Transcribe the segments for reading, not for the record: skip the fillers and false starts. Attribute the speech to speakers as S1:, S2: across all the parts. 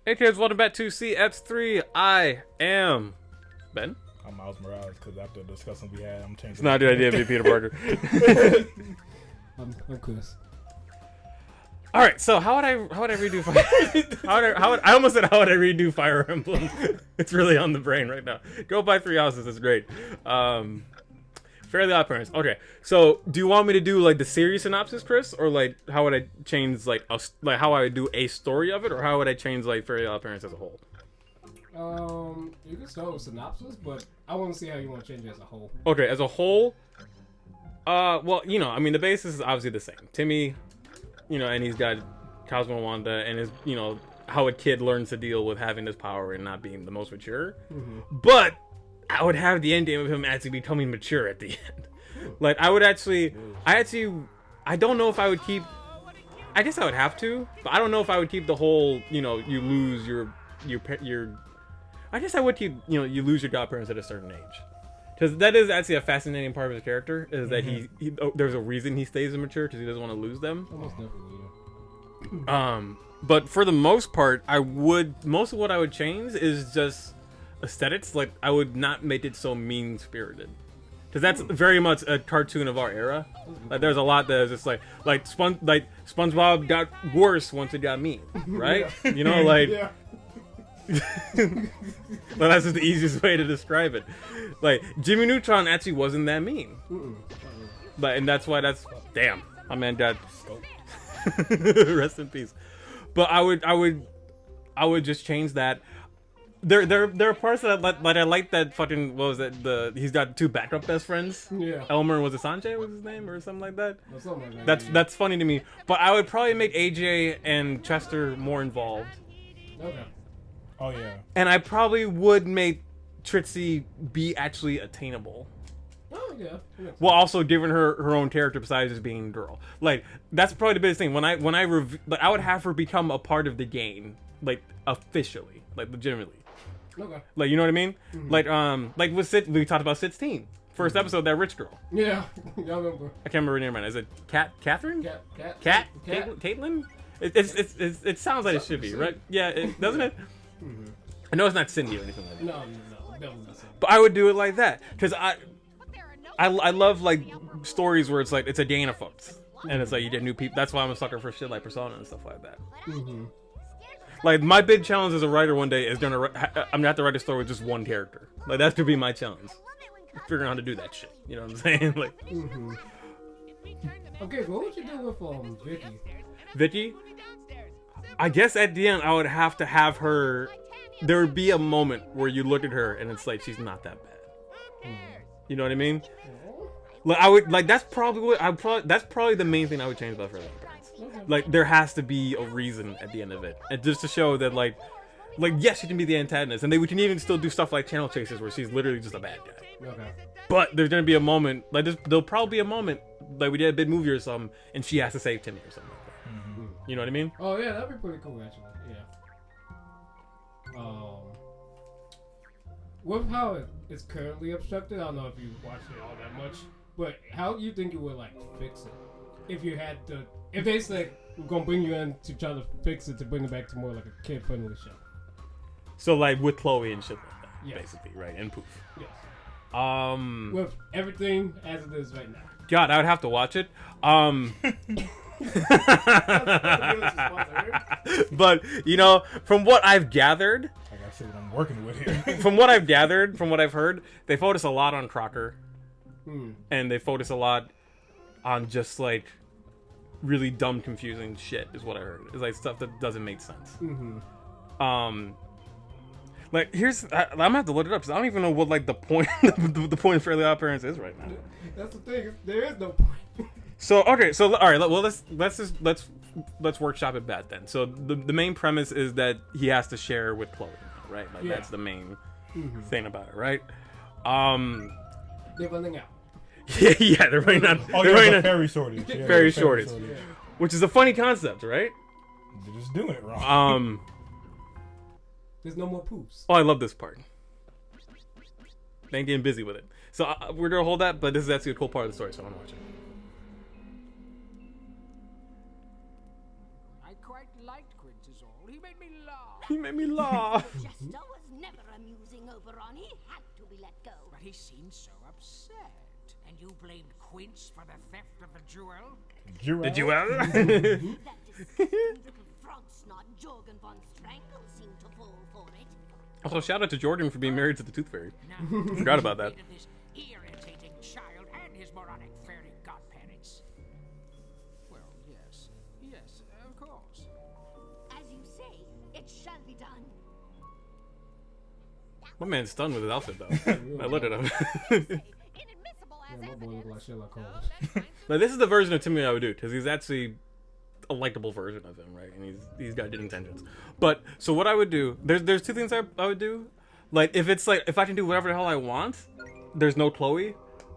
S1: Hey kids, welcome back to CX3. I am Ben.
S2: I'm Miles Morales because after the discussion we had, I'm changing.
S1: It's not a good idea to be Peter Parker.
S3: I'm Chris.
S1: All right, so how would I redo Fire? I almost said how would I redo Fire Emblem? It's really on the brain right now. Go buy 3 houses. It's great. Fairly Odd Parents. Okay, so do you want me to do like the series synopsis, Chris, or like how would I change like how I would do a story of it, or how would I change like Fairly Odd Parents as a whole?
S3: You can start with synopsis, but I want to see how you want to change it as a whole.
S1: Okay, as a whole, well, you know, I mean, the basis is obviously the same. Timmy, you know, and he's got Cosmo Wanda, and his, you know, how a kid learns to deal with having this power and not being the most mature. Mm-hmm. But I would have the end game of him actually becoming mature at the end. Like, I don't know if I would keep. I guess I would have to, but I don't know if I would keep the whole, you know, you lose your. I guess I would keep, you know, you lose your godparents at a certain age. Because that is actually a fascinating part of his character, is that he there's a reason he stays immature, because he doesn't want to lose them.
S3: Almost definitely, yeah.
S1: But for the most part, most of what I would change is just aesthetics. Like, I would not make it so mean-spirited. Because that's very much a cartoon of our era. Like, there's a lot that is just like SpongeBob got worse once it got mean, right? Yeah. You know, like... Yeah. But that's just the easiest way to describe it. Like, Jimmy Neutron actually wasn't that mean. But and that's why damn, my man got rest in peace. But I would just change that. There are parts that I like that fucking, what was that, he's got 2 backup best friends. Yeah. Elmer, was it Sanjay was his name or something like that?
S3: Or something like that.
S1: That's funny to me. But I would probably make AJ and Chester more involved.
S3: Okay.
S2: Oh yeah.
S1: And I probably would make Trixie be actually attainable.
S3: Oh yeah.
S1: Well, also giving her own character besides just being a girl. Like, that's probably the biggest thing. I would have her become a part of the game, like officially, like legitimately.
S3: Okay.
S1: Like, you know what I mean? Mm-hmm. Like with we talked about 16. First episode, that rich girl.
S3: Yeah. Yeah, I remember.
S1: I can't remember her name right now. Is it Catherine? Caitlin? It sounds like it should be, right? Yeah, doesn't it? Mm-hmm. I know it's not Cindy or anything like that.
S3: No, definitely not Cindy.
S1: But I would do it like that, because I love like stories where it's like it's a gain of folks, and it's like you get new people. That's why I'm a sucker for shit like Persona and stuff like that. Mm-hmm. Like, my big challenge as a writer one day is I'm gonna have to write a story with just one character. Like, that's gonna be my challenge. Figuring out how to do that shit. You know what I'm saying? Like.
S3: Mm-hmm. Okay, what would you do with Vicky?
S1: Vicky? I guess at the end I would have to have her. There would be a moment where you look at her and it's like she's not that bad. You know what I mean? Like, I would like that's probably the main thing I would change about her. Like, there has to be a reason at the end of it, and just to show that like yes, she can be the antagonist, and we can even still do stuff like Channel Chasers where she's literally just a bad guy. Okay. But there's gonna be a moment there'll probably be a moment like we did a big movie or something, and she has to save Timmy or something like that. Mm-hmm. You know what I mean?
S3: Oh yeah, that'd be pretty cool actually. Yeah. With how it's currently obstructed, I don't know if you watched it all that much, but how do you think you would like fix it? If you had to, if they said we're gonna bring you in to try to fix it to bring it back to more like a kid-friendly show. So
S1: like with Chloe and shit like that, yes. Basically, right? And Poof.
S3: Yes. With everything as it is right now.
S1: God, I would have to watch it. But you know, from what I've gathered,
S2: I gotta see what I'm working with here.
S1: From what I've gathered, from what I've heard, they focus a lot on Crocker, and they focus a lot on just like really dumb, confusing shit. Is what I heard. It's like stuff that doesn't make sense. Mm-hmm. Like I'm gonna have to look it up because I don't even know what like the point the point of Fairly Odd Parents is right now.
S3: That's the thing. There is no point.
S1: So okay, so all right. Well, let's workshop it bad then. So the main premise is that he has to share with Chloe, right? Like that's the main thing about it, right?
S3: They're running out.
S1: Yeah, they're running out.
S2: Oh, they're fairy shortage. Yeah,
S1: fairy shortage, which is a funny concept, right?
S2: They're just doing it wrong.
S3: There's no more Poofs.
S1: Oh, I love this part. They ain't getting busy with it. So we're gonna hold that, but this is actually a cool part of the story, so I want to watch it.
S4: I quite liked Quintus all. He made me laugh.
S1: He made me laugh.
S4: Jester was never amusing, Oberon. He had to be let go.
S5: But he seemed so upset. And you blamed Quince for the theft of the jewel?
S1: The jewel.
S4: That disgusting little frog snot Jorgen von Strangle seemed to fall for it.
S1: Also, shout out to Jordan for being married to the Tooth Fairy.
S5: Now,
S1: Forgot about that.
S5: rid of this irritating child and his moronic fairy godparents. Well, yes. Yes, of course.
S4: As you say, it shall be done.
S1: My man's stunned with his outfit, though. I looked at him.
S4: Inadmissible as
S3: Yeah, my boy look like Sherlock Holmes.
S1: Now, this is the version of Timmy I would do, because he's actually a likable version of him, right? And he's got good intentions. But, so what I would do, there's two things I would do. Like, if it's like, if I can do whatever the hell I want, there's no Chloe,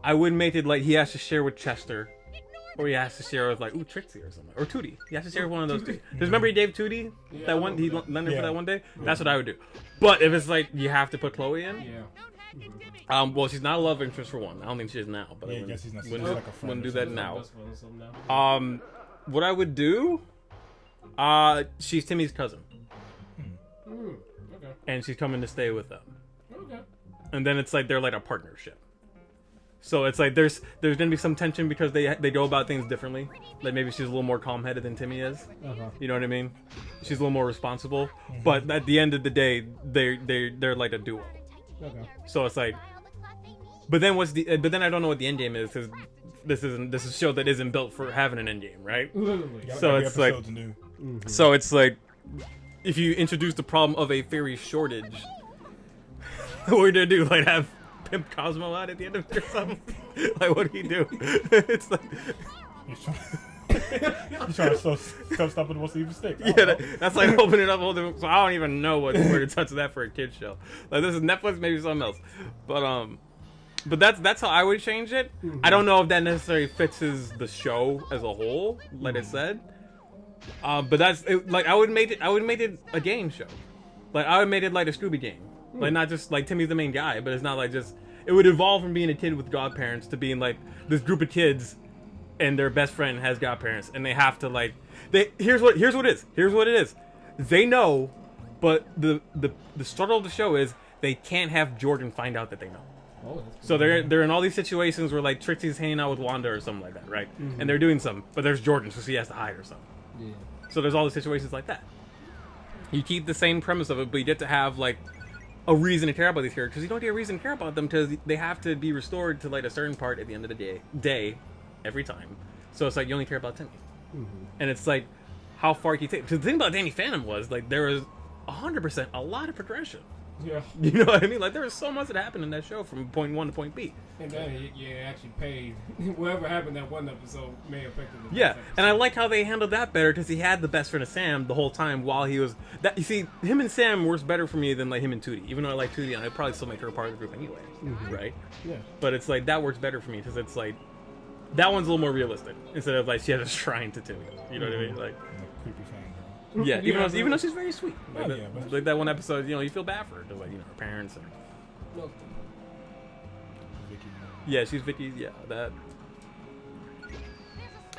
S1: I would make it like he has to share with Chester. Or he has to share with, like, Trixie or something. Or Tootie. He has to share with one of those two. Because remember he gave Tootie that one, he lent her for that one day? That's what I would do. But if it's like, you have to put Chloe in,
S3: Yeah.
S1: well, she's not a love interest for one. I don't think she is now. But
S2: Yeah,
S1: I
S2: I guess he's not
S1: wouldn't,
S2: like a friend.
S1: wouldn't
S2: or
S1: do that
S2: something.
S1: now.
S3: Best friend or something now.
S1: What I would do, she's Timmy's cousin.
S3: Okay.
S1: And she's coming to stay with them.
S3: Okay.
S1: And then it's like they're like a partnership. So it's like there's gonna be some tension because they go about things differently. Like maybe she's a little more calm-headed than Timmy is. You know what I mean? She's a little more responsible. But at the end of the day, they're like a duo.
S3: Okay.
S1: So it's like, but then I don't know what the end game is because this is a show that isn't built for having an end game, right?
S3: Literally.
S2: Yeah,
S1: So
S2: every
S1: it's like,
S2: episode's new.
S1: so it's like, if you introduce the problem of a fairy shortage, what are you gonna do? Like have Pimp Cosmo out at the end of it or something? Like what do you do? It's like,
S2: He's trying to stop it what's even stick.
S1: yeah, that's like opening up a whole different. So I don't even know where to touch that for a kid's show. Like this is Netflix, maybe something else. But that's how I would change it. I don't know if that necessarily fixes the show as a whole, like I said. But that's it, like I would make it a game show. Like I would make it like a Scooby game. Like not just like Timmy's the main guy, but it's not like just it would evolve from being a kid with godparents to being like this group of kids and their best friend has godparents and they have to like here's what it is. They know, but the struggle of the show is they can't have Jordan find out that they know.
S3: Oh,
S1: So they're in all these situations where like Trixie's hanging out with Wanda or something like that, right? And they're doing something, but there's Jordan, so she has to hide or something.
S3: yeah.
S1: So there's all the situations like that. You keep the same premise of it, but you get to have like a reason to care about these characters. Because you don't get a reason to care about them because they have to be restored to like a certain part at the end of the day every time. So it's like you only care about Timmy. And it's like how far can you take? Because the thing about Danny Phantom was like there was 100% a lot of progression.
S3: Yeah.
S1: You know what I mean? Like there was so much that happened in that show from point 1 to point B.
S3: And then you actually paid whatever happened that one episode may have affected the
S1: Yeah,
S3: next
S1: and I
S3: episode.
S1: like how they handled that better because he had the best friend of Sam the whole time while he was. That you see, him and Sam works better for me than like him and Tootie. Even though I like Tootie, and I'd probably still make her a part of the group anyway, right?
S3: Yeah.
S1: But it's like that works better for me because it's like that one's a little more realistic instead of like she has a shrine to Timmy. You know what I mean? Like,
S2: Creepy fan.
S1: yeah,
S3: Yeah,
S1: even though she's very sweet. Like,
S2: Oh,
S1: that,
S2: yeah, but-
S1: like that one episode, you know, you feel bad for her because like you know her parents. And,
S3: No.
S2: Vicky.
S1: yeah, she's Vicky's. Yeah, that.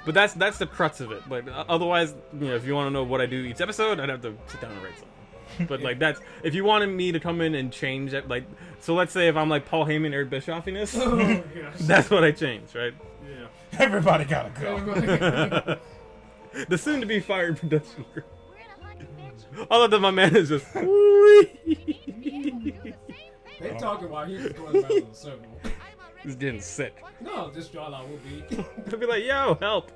S1: But that's the crux of it. But otherwise, you know, if you want to know what I do each episode, I'd have to sit down and write something. But like that's if you wanted me to come in and change it, like so let's say if I'm like Paul Heyman, Eric Bischoffiness,
S3: Oh, gosh.
S1: that's what I change, right?
S3: Yeah.
S2: Everybody gotta go.
S1: The soon to be fired production crew.
S4: We're in a honey mansion.
S1: All of them, my man is just.
S3: They talking while he's going around in a circle.
S1: He's getting sick.
S3: No, this jawline will be.
S1: He'll be like, "Yo, help!"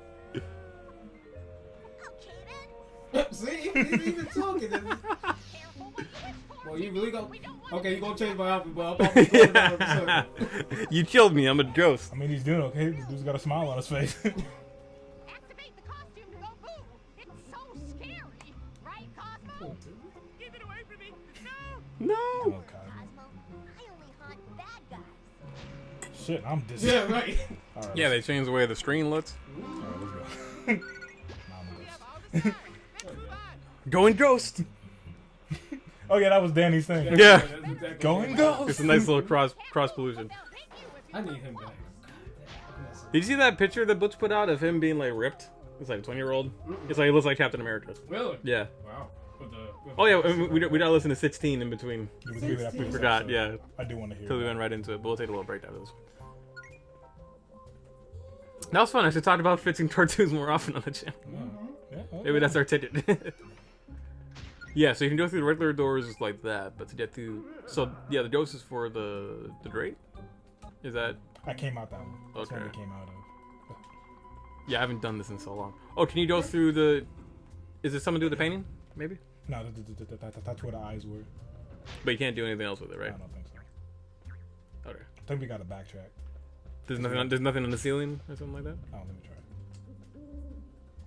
S3: See, he's even talking. Well, you really go. Okay, you gonna change my outfit, but I'm about to go around in a circle.
S1: You killed me. I'm a ghost.
S2: I mean, he's doing okay. The dude's got a smile on his face.
S4: Activate the costume to go boom. It's so scary, right, Cosmo?
S5: Keep it away from me.
S1: No.
S2: Okay.
S4: Cosmo, I only hunt bad guys.
S2: Shit, I'm dizzy.
S3: Yeah, right.
S2: All right,
S1: Yeah, they changed the way the screen looks.
S2: all right, let's go. Nah, I'm a ghost.
S1: Going ghost.
S2: Oh yeah, that was Danny's thing.
S1: Yeah.
S3: That's exactly
S2: Going
S3: what-
S2: ghost.
S1: It's a nice little cross pollution.
S3: I need him back.
S1: Did you see that picture that Butch put out of him being like ripped? It's like a 20-year-old. It's like he looks like Captain America.
S3: Really?
S1: Yeah.
S3: Wow.
S1: Oh yeah, we gotta listen to 16 in between.
S2: We can do that after
S1: We
S2: this
S1: forgot,
S2: episode.
S1: yeah.
S2: I do want to hear.
S1: Till we
S2: that.
S1: went right into it, but we'll take a little break after this. That was fun. I should talk about fixing cartoons more often on the channel.
S2: Yeah, okay.
S1: Maybe that's our ticket. Yeah, so you can go through the regular doors like that, but to get through... So, yeah, the ghost is for the grate? Is that...
S2: I came out that one. That's
S1: Okay.
S2: one we came out of.
S1: Yeah, I haven't done this in so long. Oh, can you go through the... Is it something to do with the painting? Maybe?
S2: No, that's where the eyes were.
S1: But you can't do anything else with it, right?
S2: I don't think so.
S1: Okay.
S2: I think we got to backtrack.
S1: There's nothing on the ceiling or something like that?
S2: Oh, let me try.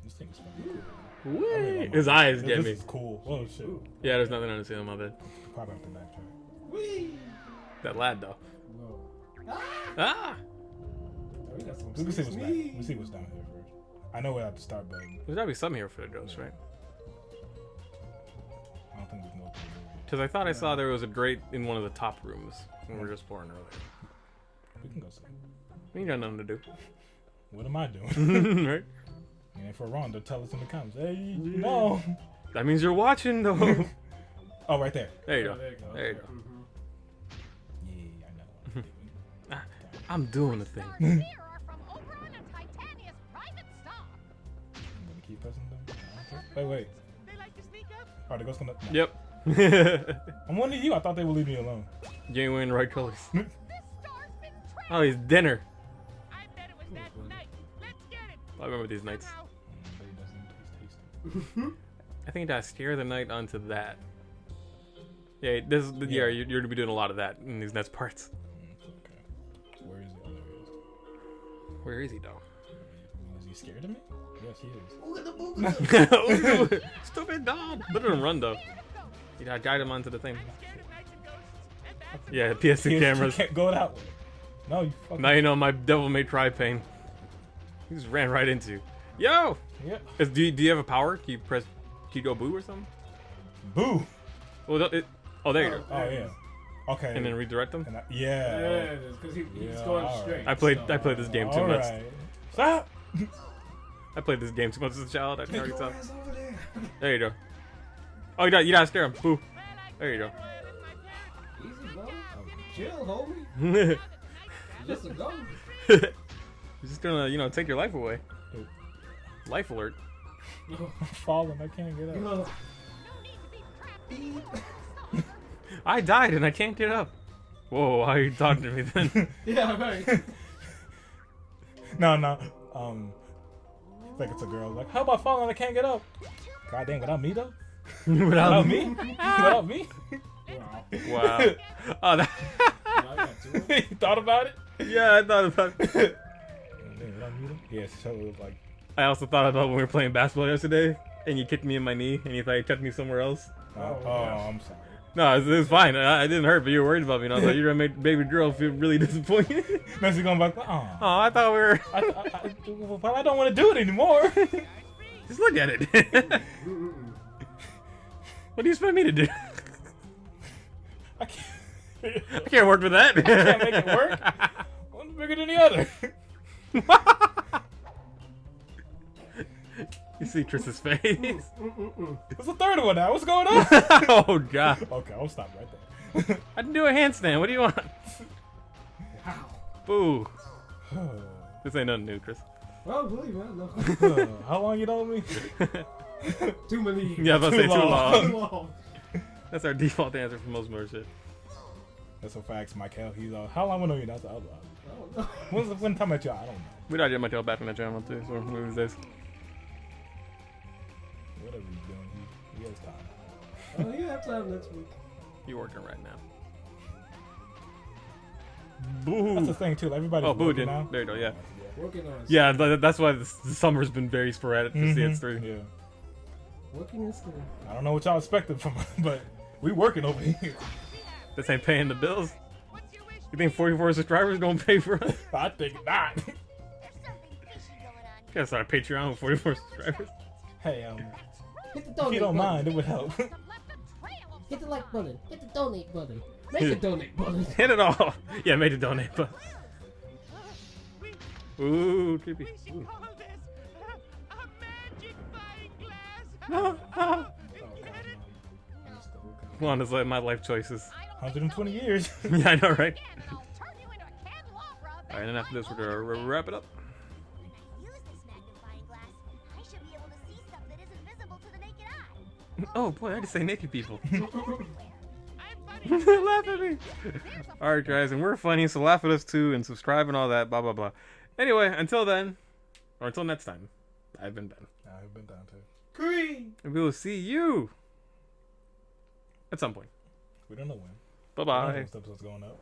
S2: This thing is fucking cool.
S1: Whee! His eyes get
S2: This
S1: me.
S2: is cool. Oh shit.
S1: Yeah, there's nothing on the ceiling, my bad.
S2: Probably have to backtrack.
S3: Whee!
S1: That lad, though.
S3: Whoa.
S1: Ah!
S3: Oh, we got some
S2: We can see what's
S3: serious
S2: back.
S3: meat.
S2: We see what's down here first. I know where I have to start, but
S1: There's gotta be something here for the ghost, right?
S2: I don't think we can go through here.
S1: Because I thought I saw there was a grate in one of the top rooms when we were exploring earlier.
S2: We can go see.
S1: We ain't got nothing to do.
S2: What am I doing?
S1: Right?
S2: And if we're wrong, they'll tell us in the comments. Hey, no.
S1: That means you're watching, though.
S2: Oh, right there.
S1: There you
S3: Oh,
S1: go.
S3: there you go.
S1: There you go.
S3: Mhm.
S2: Yeah, I know.
S1: I'm doing the thing.
S4: Here are from Oberon and Titania's private stock.
S2: I'm gonna keep pressing them. Wait.
S4: They like to sneak up.
S2: Oh, the ghost gonna. No.
S1: Yep.
S2: I'm one of you. I thought they would leave me alone.
S1: You ain't wearing the right colors.
S4: This star's been trapped.
S1: Oh, he's dinner.
S4: I bet it was that night. Let's get it.
S1: I remember these nights.
S4: Now.
S2: But it doesn't taste tasty.
S1: I think I scare the knight onto that. Yeah, yeah, you're gonna be doing a lot of that in these next parts.
S2: Okay. Where is he? Oh, there he is.
S1: Where is he, though?
S2: Is he scared of me? Yes, he is.
S1: Stupid dog. Look at him run, though. You gotta guide him onto the thing.
S4: Scared of knights and ghosts. And that's
S1: Yeah, PS2 cameras.
S2: You can't go that way. No, you fucking.
S1: Now you know my devil may cry pain. He just ran right into you. Yo!
S2: Yep.
S1: Do you have a power? Can you go boo or something?
S2: Boo.
S1: Well, there you go.
S2: Oh yeah. Okay.
S1: And then redirect them?
S2: And
S3: Yeah,
S2: yeah.
S3: it is, because he's
S2: Yeah,
S3: going
S2: alright.
S3: straight.
S1: I played
S3: so-
S1: this game too
S2: All
S1: much.
S2: right. Stop.
S1: I played this game too much as a child. I can already tell.
S3: Ass over there.
S1: There you go. Oh, you gotta scare him. Boo. There you go.
S3: Easy, bro. Chill, homie.
S1: He's
S3: Just a ghost.
S1: just gonna, take your life away. Life alert.
S2: I'm falling. I can't get up.
S4: no need to be trapped.
S1: I died and I can't get up. Whoa, why are you talking to me then?
S3: Yeah, right.
S2: No. It's like it's a girl. Like, how about falling? I can't get up. God damn, without me though.
S1: Without me?
S2: Without me.
S3: Wow.
S1: Wow. Oh,
S3: I got two.
S2: You thought about it?
S1: yeah, I thought about it.
S2: Damn, without me though. Yeah, so it was like.
S1: I also thought about when we were playing basketball yesterday, and you kicked me in my knee, and you thought you touched me somewhere else.
S2: Oh,
S3: gosh.
S2: I'm sorry.
S1: No, it was fine. I didn't hurt, but you were worried about me. And I was like, you're gonna make baby girl feel really disappointed.
S2: Now she's going back. Oh,
S1: Oh, I thought we were.
S2: well, I don't want to do it anymore.
S1: Just look at it. What do you expect me to do?
S2: I can't.
S1: I can't work with that.
S2: I can't make it work. One's bigger than the other.
S1: You see Triss's face.
S2: There's a third one now. What's going on?
S1: Oh god.
S2: Okay, I'll stop right there.
S1: I can do a handstand. What do you want?
S3: Wow.
S1: Boo. This ain't nothing new, Chris.
S3: Well, believe it. No.
S2: How long you know me?
S3: Too many.
S1: Yeah, I was about to say too long.
S3: Too long.
S1: That's our default answer for most more shit.
S2: That's a fact, Michael. He's how long I know you? That's
S3: I don't know.
S2: when's the when time at y'all? I don't know.
S1: We gotta get my tail back on that channel too, so one of these days.
S2: Whatever he's doing, he has time.
S3: Oh, you have time next week.
S1: You working right now. Boo.
S2: That's the thing too. Like, everybody's
S1: Oh, boo
S2: working
S1: did.
S2: now.
S1: There you go, yeah.
S3: Working on it.
S1: Yeah, that's why the summer's been very sporadic for CX3.
S2: Yeah.
S3: Working is good.
S2: I don't know what y'all expected from us, but we working over here.
S1: This ain't paying the bills. You think 44 subscribers gonna pay for us?
S2: I think not.
S4: There's something fishy going on here.
S1: Gotta start a Patreon with 44 subscribers.
S2: Hey,
S3: Hit the
S2: if
S3: donate
S2: you don't
S3: button.
S2: mind, it would help.
S4: Some left a trail of
S3: Hit the like button. Hit the donate button. Make the donate button.
S1: Hit it all. Yeah, made a donate, but. Ooh, creepy. Ooh.
S4: call this a magic flying glass.
S2: Oh, God, no.
S1: Honestly, my life choices.
S2: 120 years.
S1: Yeah, I know, right?
S4: And I'll turn you into a candelabra.
S1: All right, and then after this, we're gonna wrap it up.
S4: When I use this magnifying glass, I should be able to see stuff that isn't visible to the naked eye.
S1: Oh boy, I just say naked people.
S4: I'm funny.
S1: Laugh at me. All right, guys, and we're funny, so laugh at us too, and subscribe and all that. Blah blah blah. Anyway, until then, or until next time, I've been Ben,
S2: I've been Dante.
S3: Green.
S1: and we will see you at some point.
S2: We don't know when.
S1: Bye
S2: I don't know
S1: bye.
S2: when this episode's going up.